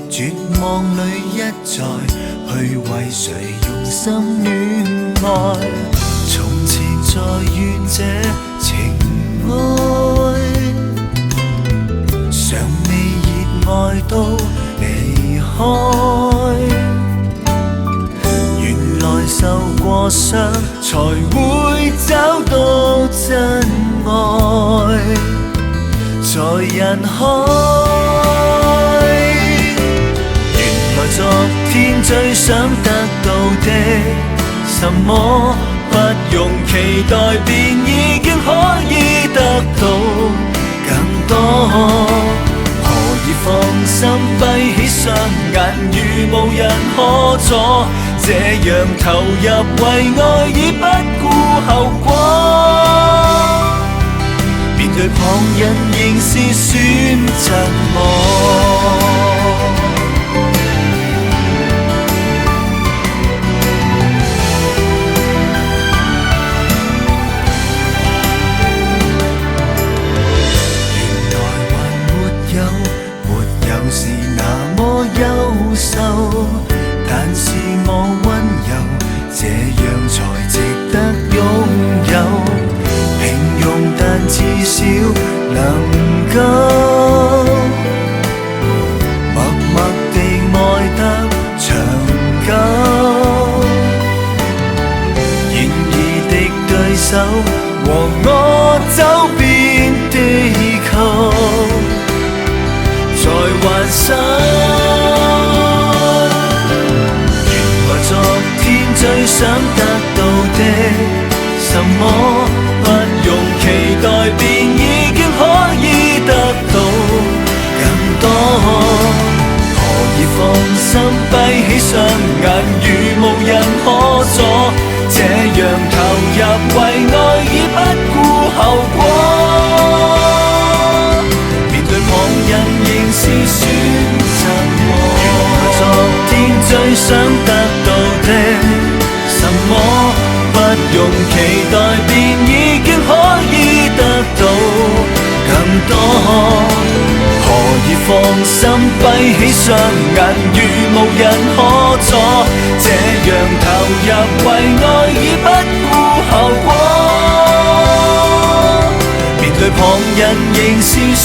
絕望裏一再去為誰用心戀愛，從前在願這情愛，尚未熱愛都離開，原來受過傷才會找到真愛，在人海。昨天最想得到的什麼，不用期待便已經可以得到更多，何以放心閉起雙眼如無人可阻，這樣投入為愛已不顧後果，面對旁人仍是選擇我。是那麼優秀，但是我溫柔，這樣才值得擁有。平庸但至少能夠默默地愛得長久。然而敵對手和我走遍地球，在幻想，原來昨天最想得到的什麼，不用期待便已經可以得到更多，何以放心閉起雙眼如無人可阻，這樣投入為愛已不顧後果，旁人仍是選擇我。原來昨天最想得到的什麼，不用期待便已經可以得到更多，何以放心閉起雙眼如無人可阻，這樣投入為愛已不顧後果，面對旁人仍是選